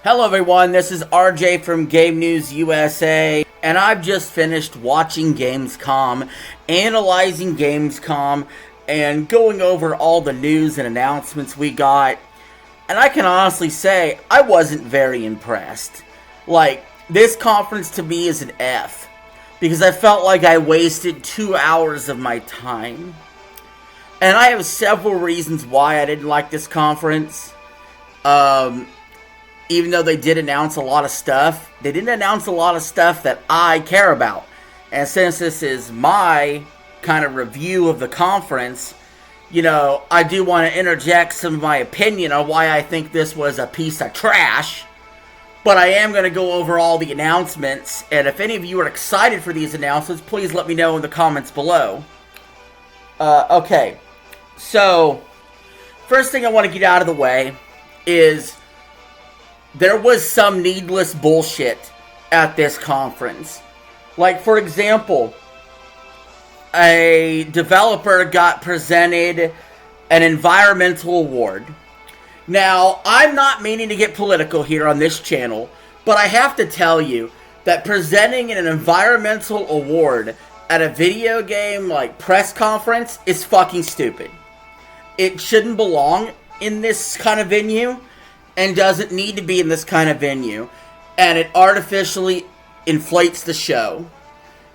Hello everyone, this is RJ from Game News USA, and I've just finished watching Gamescom, analyzing Gamescom, and going over all the news and announcements we got, and I can honestly say, I wasn't very impressed. Like, this conference to me is an F, because I felt like I wasted 2 hours of my time. And I have several reasons why I didn't like this conference. Even though they did announce a lot of stuff, they didn't announce a lot of stuff that I care about. And since this is my kind of review of the conference, you know, I do want to interject some of my opinion on why I think this was a piece of trash. But I am going to go over all the announcements, and if any of you are excited for these announcements, please let me know in the comments below. Okay, so first thing I want to get out of the way is there was some needless bullshit at this conference. Like, for example, a developer got presented an environmental award. Now, I'm not meaning to get political here on this channel, but I have to tell you that presenting an environmental award at a video game, like, press conference is fucking stupid. It shouldn't belong in this kind of venue, and doesn't need to be in this kind of venue, and it artificially inflates the show.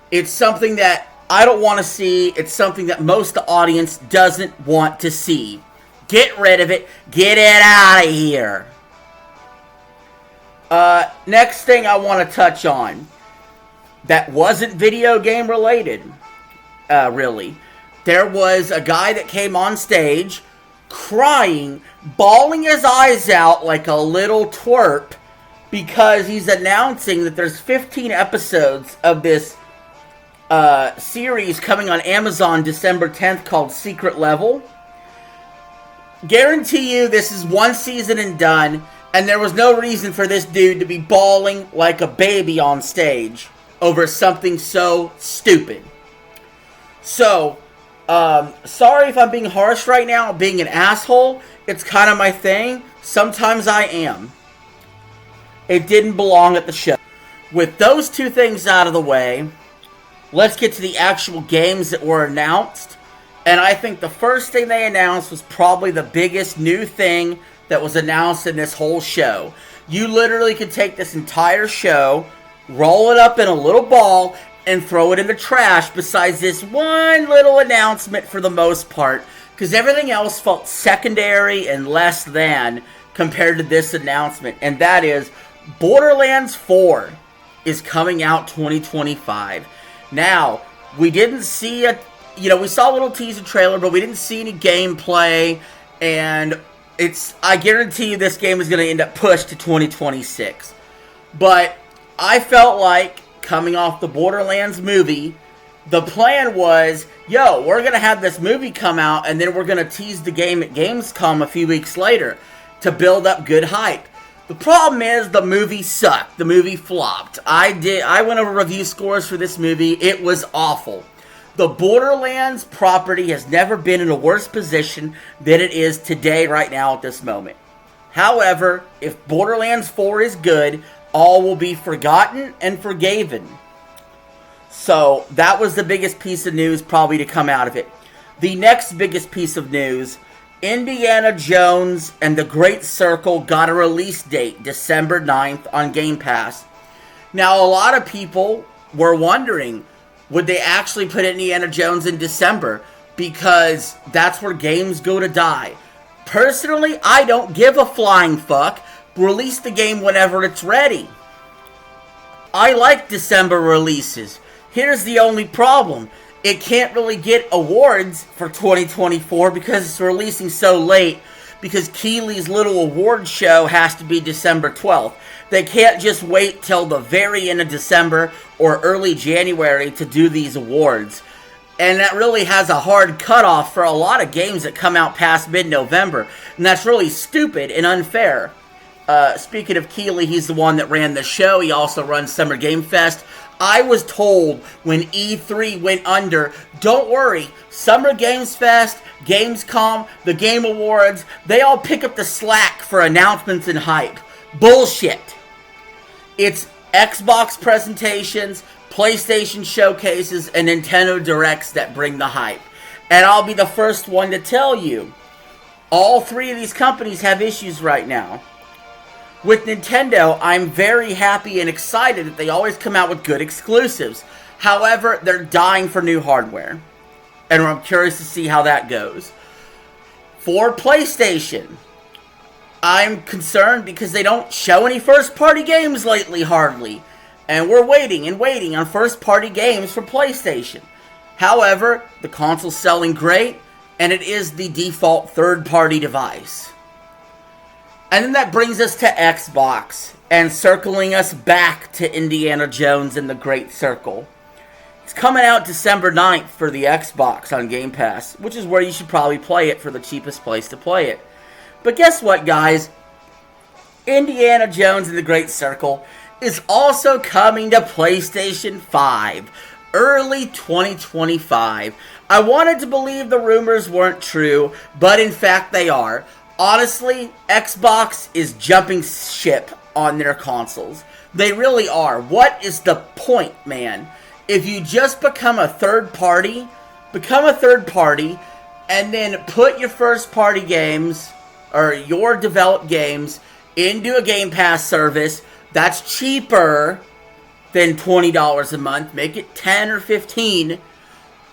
It's something that I don't want to see. It's something that most of the audience doesn't want to see. Get rid of it. Get it out of here. Next thing I want to touch on that wasn't video game related, really. There was a guy that came on stage crying, bawling his eyes out like a little twerp because he's announcing that there's 15 episodes of this series coming on Amazon December 10th called Secret Level. Guarantee you this is one season and done, and there was no reason for this dude to be bawling like a baby on stage over something so stupid. So, sorry if I'm being harsh right now, being an asshole. It's kind of my thing. Sometimes I am. It didn't belong at the show. With those two things out of the way, let's get to the actual games that were announced. And I think the first thing they announced was probably the biggest new thing that was announced in this whole show. You literally could take this entire show, roll it up in a little ball, and throw it in the trash besides this one little announcement for the most part, because everything else felt secondary and less than compared to this announcement, and that is Borderlands 4 is coming out 2025. Now, we didn't see we saw a little teaser trailer, but we didn't see any gameplay, and I guarantee you this game is going to end up pushed to 2026. But I felt like, coming off the Borderlands movie, the plan was, we're going to have this movie come out, and then we're going to tease the game at Gamescom a few weeks later to build up good hype. The problem is, the movie sucked. The movie flopped. I went over review scores for this movie. It was awful. The Borderlands property has never been in a worse position than it is today, right now, at this moment. However, if Borderlands 4 is good, all will be forgotten and forgiven. So, that was the biggest piece of news probably to come out of it. The next biggest piece of news, Indiana Jones and the Great Circle got a release date, December 9th on Game Pass. Now, a lot of people were wondering, would they actually put Indiana Jones in December? Because that's where games go to die. Personally, I don't give a flying fuck. Release the game whenever it's ready. I like December releases. Here's the only problem. It can't really get awards for 2024 because it's releasing so late, because Keighley's little award show has to be December 12th. They can't just wait till the very end of December or early January to do these awards. And that really has a hard cutoff for a lot of games that come out past mid-November. And that's really stupid and unfair. Speaking of Keighley, he's the one that ran the show. He also runs Summer Game Fest. I was told when E3 went under, don't worry, Summer Games Fest, Gamescom, the Game Awards, they all pick up the slack for announcements and hype. Bullshit. It's Xbox presentations, PlayStation showcases, and Nintendo Directs that bring the hype. And I'll be the first one to tell you, all three of these companies have issues right now. With Nintendo, I'm very happy and excited that they always come out with good exclusives. However, they're dying for new hardware. And I'm curious to see how that goes. For PlayStation, I'm concerned because they don't show any first-party games lately, hardly. And we're waiting and waiting on first-party games for PlayStation. However, the console's selling great, and it is the default third-party device. And then that brings us to Xbox, and circling us back to Indiana Jones and the Great Circle. It's coming out December 9th for the Xbox on Game Pass, which is where you should probably play it for the cheapest place to play it. But guess what, guys? Indiana Jones and the Great Circle is also coming to PlayStation 5, early 2025. I wanted to believe the rumors weren't true, but in fact they are. Honestly, Xbox is jumping ship on their consoles. They really are. What is the point, man? If you just become a third party, and then put your first party games, or your developed games, into a Game Pass service that's cheaper than $20 a month, make it $10 or $15,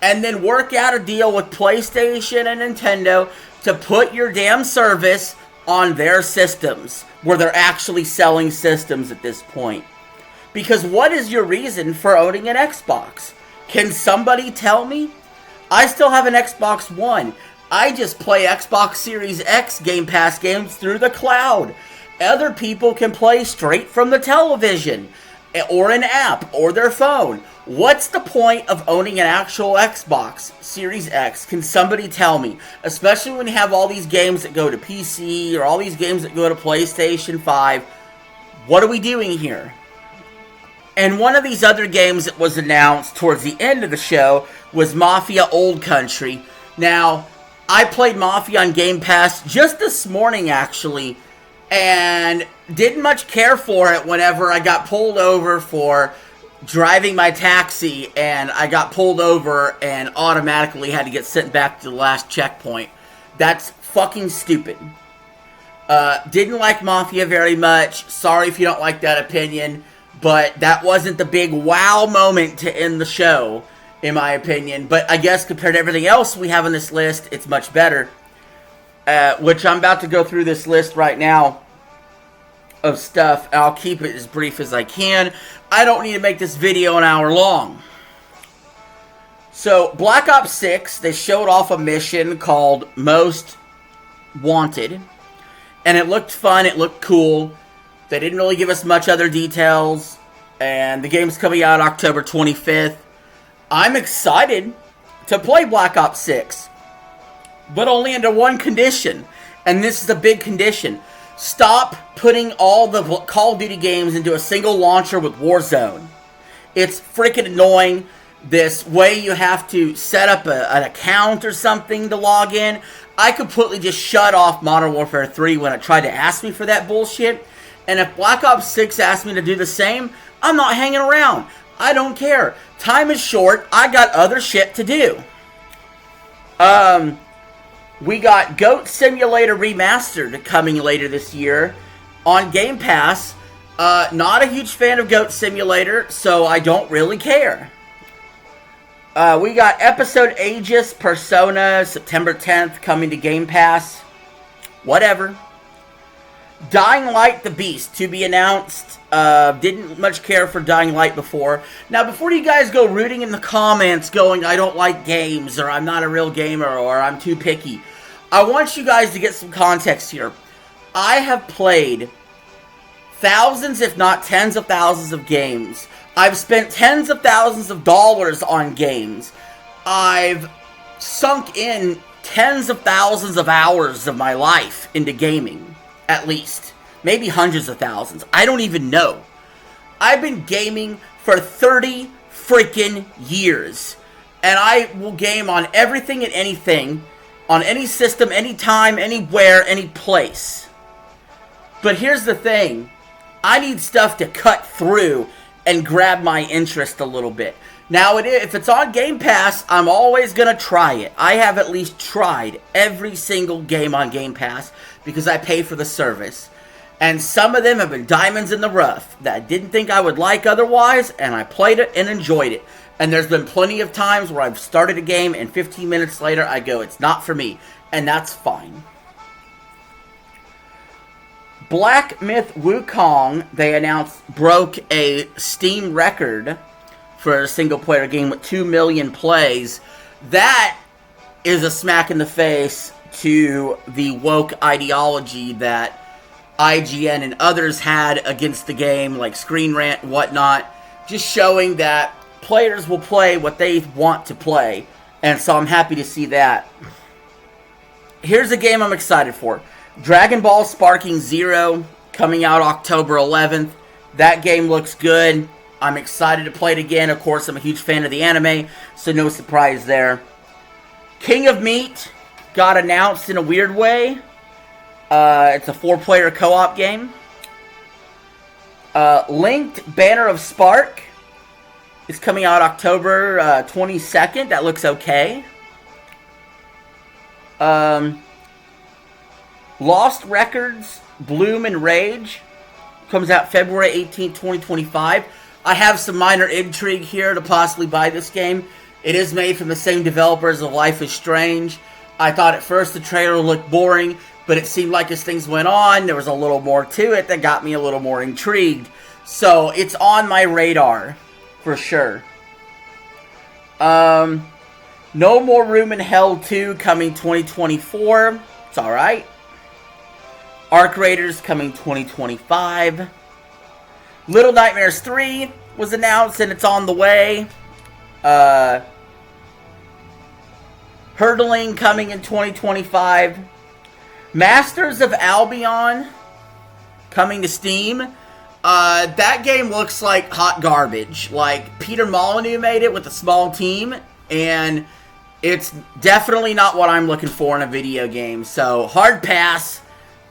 and then work out a deal with PlayStation and Nintendo to put your damn service on their systems, where they're actually selling systems at this point. Because what is your reason for owning an Xbox? Can somebody tell me? I still have an Xbox One. I just play Xbox Series X Game Pass games through the cloud. Other people can play straight from the television, or an app, or their phone. What's the point of owning an actual Xbox Series X? Can somebody tell me? Especially when you have all these games that go to PC, or all these games that go to PlayStation 5. What are we doing here? And one of these other games that was announced towards the end of the show was Mafia Old Country. Now, I played Mafia on Game Pass just this morning, actually, and didn't much care for it whenever I got pulled over for driving my taxi, and I got pulled over and automatically had to get sent back to the last checkpoint. That's fucking stupid. Didn't like Mafia very much. Sorry if you don't like that opinion, but that wasn't the big wow moment to end the show, in my opinion. But I guess compared to everything else we have on this list, it's much better. Which I'm about to go through this list right now of stuff. I'll keep it as brief as I can. I don't need to make this video an hour long. So, Black Ops 6, they showed off a mission called Most Wanted. And it looked fun, it looked cool. They didn't really give us much other details. And the game's coming out October 25th. I'm excited to play Black Ops 6. But only under one condition. And this is a big condition. Stop putting all the Call of Duty games into a single launcher with Warzone. It's freaking annoying. This way you have to set up an account or something to log in. I completely just shut off Modern Warfare 3 when it tried to ask me for that bullshit. And if Black Ops 6 asked me to do the same, I'm not hanging around. I don't care. Time is short. I got other shit to do. We got Goat Simulator Remastered coming later this year on Game Pass. Not a huge fan of Goat Simulator, so I don't really care. We got Episode Aegis Persona September 10th coming to Game Pass. Whatever. Dying Light the Beast to be announced. Didn't much care for Dying Light before. Now, before you guys go rooting in the comments going, I don't like games, or I'm not a real gamer, or I'm too picky, I want you guys to get some context here. I have played thousands, if not tens of thousands of games. I've spent tens of thousands of dollars on games. I've sunk in tens of thousands of hours of my life into gaming, at least. Maybe hundreds of thousands. I don't even know. I've been gaming for 30 freaking years. And I will game on everything and anything, on any system, anytime, anywhere, any place. But here's the thing. I need stuff to cut through and grab my interest a little bit. Now, if it's on Game Pass, I'm always going to try it. I have at least tried every single game on Game Pass because I pay for the service. And some of them have been diamonds in the rough that I didn't think I would like otherwise, and I played it and enjoyed it. And there's been plenty of times where I've started a game and 15 minutes later I go, it's not for me. And that's fine. Black Myth Wukong, they announced, broke a Steam record for a single-player game with 2 million plays. That is a smack in the face to the woke ideology that IGN and others had against the game, like Screen Rant and whatnot, just showing that players will play what they want to play, and so I'm happy to see that. Here's a game I'm excited for. Dragon Ball Sparking Zero, coming out October 11th. That game looks good. I'm excited to play it again. Of course, I'm a huge fan of the anime, so no surprise there. King of Meat got announced in a weird way. It's a 4-player co-op game. Linked Banner of Spark is coming out October 22nd. That looks okay. Lost Records Bloom and Rage comes out February 18th, 2025. I have some minor intrigue here to possibly buy this game. It is made from the same developers of Life is Strange. I thought at first the trailer looked boring, but it seemed like as things went on, there was a little more to it that got me a little more intrigued. So it's on my radar, for sure. No More Room in Hell 2 coming 2024. It's alright. Arc Raiders coming 2025. Little Nightmares 3 was announced and it's on the way. Hurdling coming in 2025. Masters of Albion coming to Steam. That game looks like hot garbage. Like, Peter Molyneux made it with a small team, and it's definitely not what I'm looking for in a video game. So, hard pass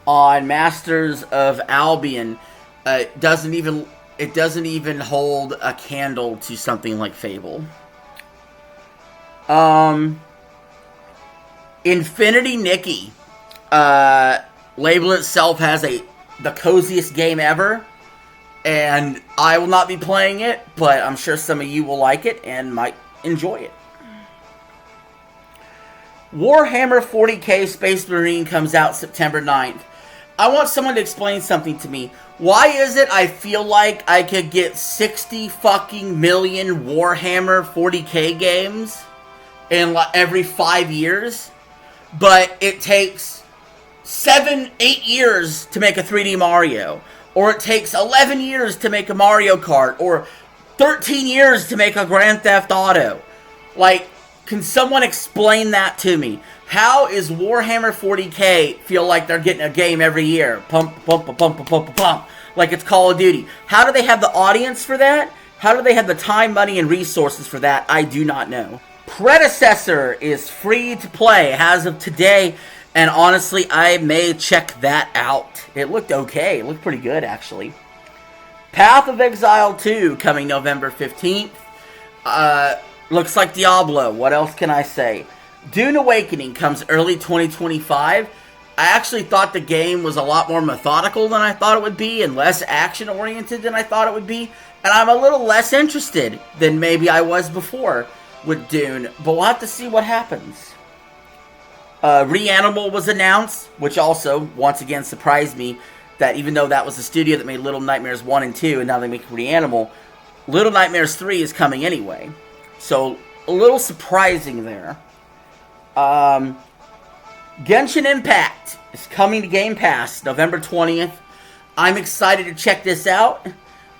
on Masters of Albion. It doesn't even hold a candle to something like Fable. Infinity Nikki. Label itself has the coziest game ever, and I will not be playing it, but I'm sure some of you will like it and might enjoy it. Warhammer 40k Space Marine comes out September 9th. I want someone to explain something to me. Why is it I feel like I could get 60 fucking million Warhammer 40k games in every 5 years, but it takes 7-8 years to make a 3D Mario, or it takes 11 years to make a Mario Kart, or 13 years to make a Grand Theft Auto? Like, can someone explain that to me? How is Warhammer 40k feel like they're getting a game every year? Pump, pump, pump, pump, pump, pump, like it's Call of Duty. How do they have the audience for that? How do they have the time, money, and resources for that? I do not know. Predecessor is free to play as of today, and honestly, I may check that out. It looked okay. It looked pretty good, actually. Path of Exile 2 coming November 15th. Looks like Diablo. What else can I say? Dune Awakening comes early 2025. I actually thought the game was a lot more methodical than I thought it would be, and less action-oriented than I thought it would be. And I'm a little less interested than maybe I was before with Dune, but we'll have to see what happens. Reanimal was announced, which also, once again, surprised me that even though that was the studio that made Little Nightmares 1 and 2, and now they make Reanimal, Little Nightmares 3 is coming anyway. So, a little surprising there. Genshin Impact is coming to Game Pass November 20th. I'm excited to check this out.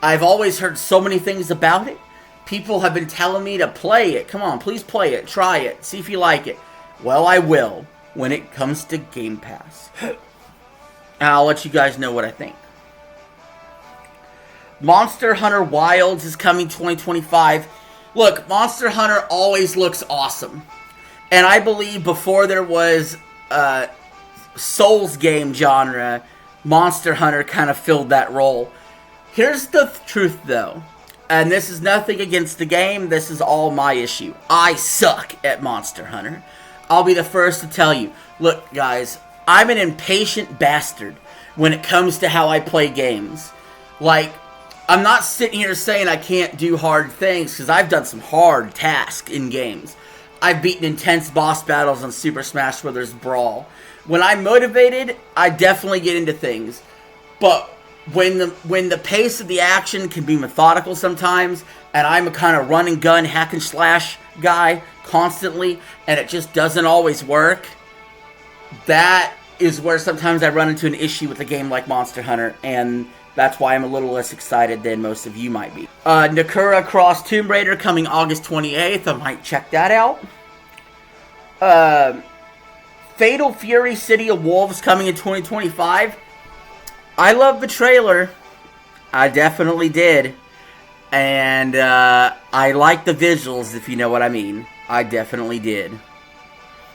I've always heard so many things about it. People have been telling me to play it. Come on, please play it. Try it. See if you like it. Well, I will when it comes to Game Pass. I'll let you guys know what I think. Monster Hunter Wilds is coming 2025. Look, Monster Hunter always looks awesome. And I believe before there was Souls game genre, Monster Hunter kind of filled that role. Here's the truth, though. And this is nothing against the game. This is all my issue. I suck at Monster Hunter. I'll be the first to tell you. Look, guys, I'm an impatient bastard when it comes to how I play games. Like, I'm not sitting here saying I can't do hard things, because I've done some hard tasks in games. I've beaten intense boss battles on Super Smash Bros. Brawl. When I'm motivated, I definitely get into things. But when the pace of the action can be methodical sometimes, and I'm a kind of run and gun hack and slash guy constantly, and it just doesn't always work, that is where sometimes I run into an issue with a game like Monster Hunter, and that's why I'm a little less excited than most of you might be. Nakura Cross Tomb Raider coming August 28th. I might check that out. Fatal Fury City of Wolves coming in 2025. I love the trailer. I definitely did. And I like the visuals, if you know what I mean. I definitely did.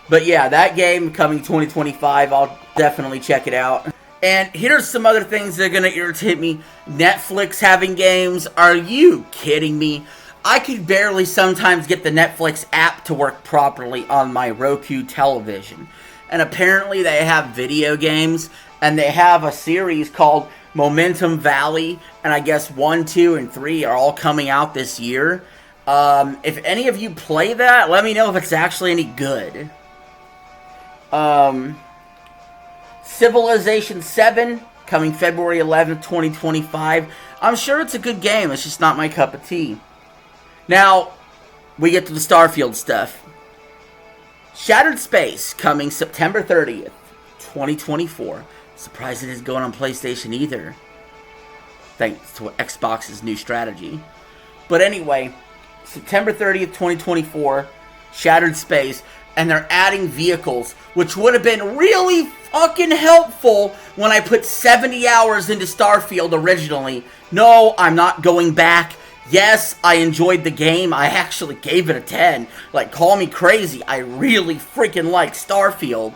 But yeah, that game coming 2025, I'll definitely check it out. And here's some other things that are going to irritate me. Netflix having games. Are you kidding me? I could barely sometimes get the Netflix app to work properly on my Roku television. And apparently they have video games, and they have a series called Momentum Valley, and I guess 1, 2, and 3 are all coming out this year. If any of you play that, let me know if it's actually any good. Civilization 7, coming February 11th, 2025. I'm sure it's a good game, it's just not my cup of tea. Now, we get to the Starfield stuff. Shattered Space, coming September 30th, 2024. Surprised it isn't going on PlayStation either, thanks to Xbox's new strategy. But anyway, September 30th, 2024, Shattered Space, and they're adding vehicles, which would have been really fucking helpful when I put 70 hours into Starfield originally. No, I'm not going back. Yes, I enjoyed the game. I actually gave it a 10. Like, call me crazy. I really freaking like Starfield.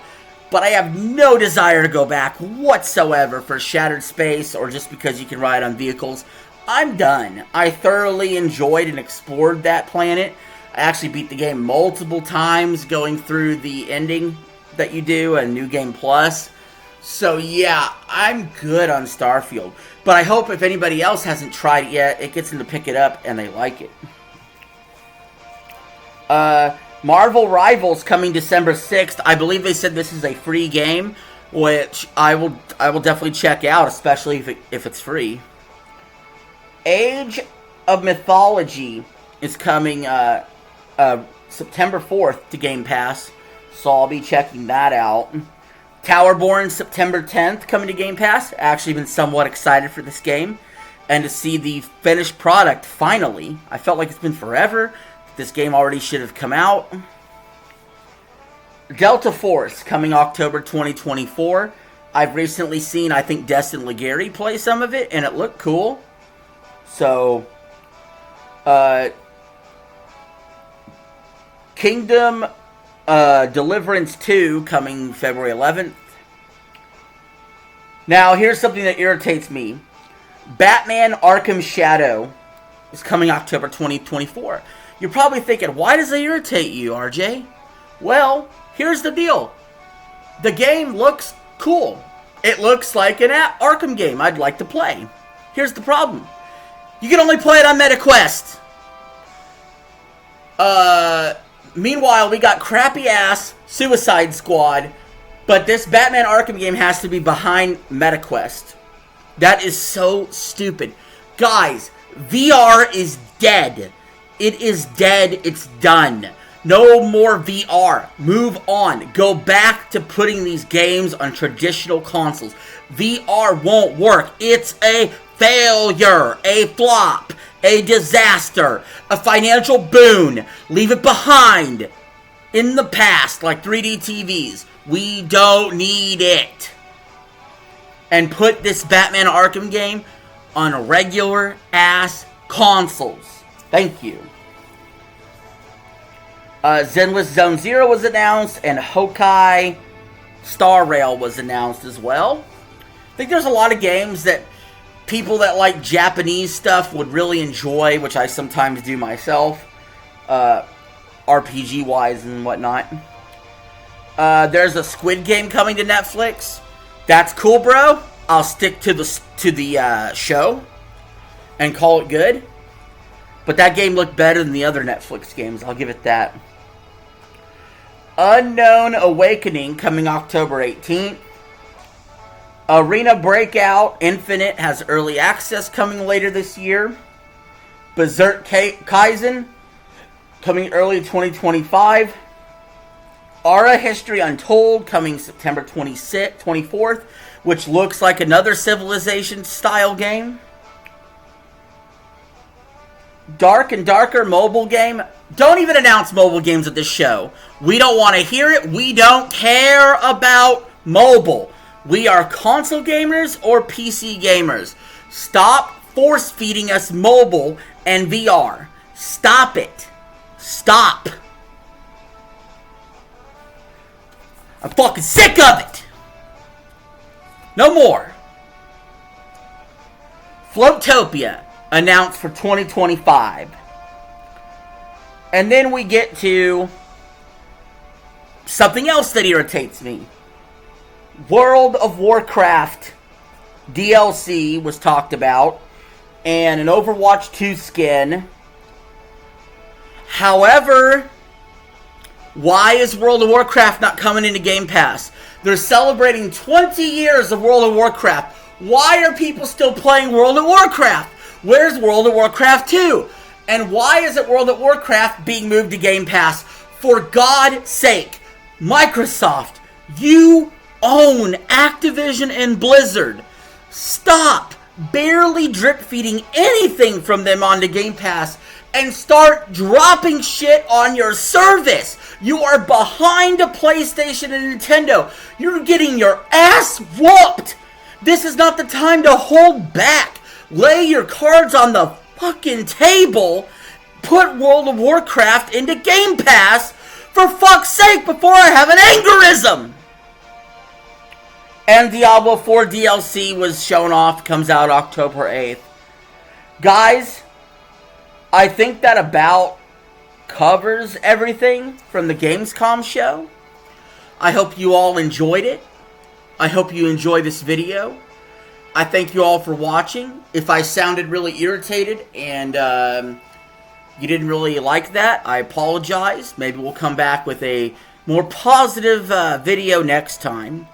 But I have no desire to go back whatsoever for Shattered Space, or just because you can ride on vehicles. I'm done. I thoroughly enjoyed and explored that planet. I actually beat the game multiple times going through the ending that you do, and New Game Plus. So yeah, I'm good on Starfield. But I hope if anybody else hasn't tried it yet, it gets them to pick it up and they like it. Marvel Rivals coming December 6th. I believe they said this is a free game, which I will definitely check out, especially if it's free. Age of Mythology is coming September 4th to Game Pass, so I'll be checking that out. Towerborn September 10th coming to Game Pass. Actually been somewhat excited for this game and to see the finished product finally. I felt like it's been forever. This game already should have come out. Delta Force coming October 2024. I've recently seen, I think, Destin Legary play some of it, and it looked cool. So, Kingdom Deliverance 2 coming February 11th. Now, here's something that irritates me. Batman Arkham Shadow is coming October 2024. You're probably thinking, why does it irritate you, RJ? Well, here's the deal. The game looks cool. It looks like an Arkham game I'd like to play. Here's the problem. You can only play it on MetaQuest. Meanwhile, we got crappy-ass Suicide Squad, but this Batman Arkham game has to be behind MetaQuest. That is so stupid. Guys, VR is dead. It is dead. It's done. No more VR. Move on. Go back to putting these games on traditional consoles. VR won't work. It's a failure. A flop. A disaster. A financial boon. Leave it behind. In the past, like 3D TVs. We don't need it. And put this Batman Arkham game on regular ass consoles. Thank you. Zenless Zone Zero was announced, and Honkai Star Rail was announced as well. think there's a lot of games that people that like Japanese stuff would really enjoy, which I sometimes do myself, RPG-wise and whatnot. There's a Squid Game coming to Netflix. That's cool, bro. I'll stick to the show and call it good. But that game looked better than the other Netflix games. I'll give it that. Unknown Awakening coming October 18th. Arena Breakout Infinite has early access coming later this year. Berserk Kaizen coming early 2025. Aura History Untold coming September 24th, which looks like another Civilization style game. Dark and Darker mobile game. Don't even announce mobile games at this show. We don't want to hear it. We don't care about mobile. We are console gamers or PC gamers. Stop force feeding us mobile and VR. Stop it. Stop. I'm fucking sick of it. No more. Floatopia announced for 2025. And then we get to something else that irritates me. World of Warcraft DLC was talked about, and an Overwatch 2 skin. However, why is World of Warcraft not coming into Game Pass? They're celebrating 20 years of World of Warcraft. Why are people still playing World of Warcraft? Where's World of Warcraft 2? And why isn't World of Warcraft being moved to Game Pass? For God's sake, Microsoft, you own Activision and Blizzard. Stop barely drip feeding anything from them onto Game Pass and start dropping shit on your service. You are behind a PlayStation and Nintendo. You're getting your ass whooped. This is not the time to hold back. Lay your cards on the fucking table. Put World of Warcraft into Game Pass, for fuck's sake, before I have an aneurysm. And Diablo 4 DLC was shown off, comes out October 8th. Guys, I think that about covers everything from the Gamescom show. I hope you all enjoyed it. I hope you enjoy this video. I thank you all for watching. If I sounded really irritated and you didn't really like that, I apologize. Maybe we'll come back with a more positive video next time.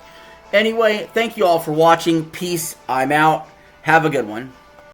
Anyway, thank you all for watching. Peace. I'm out. Have a good one.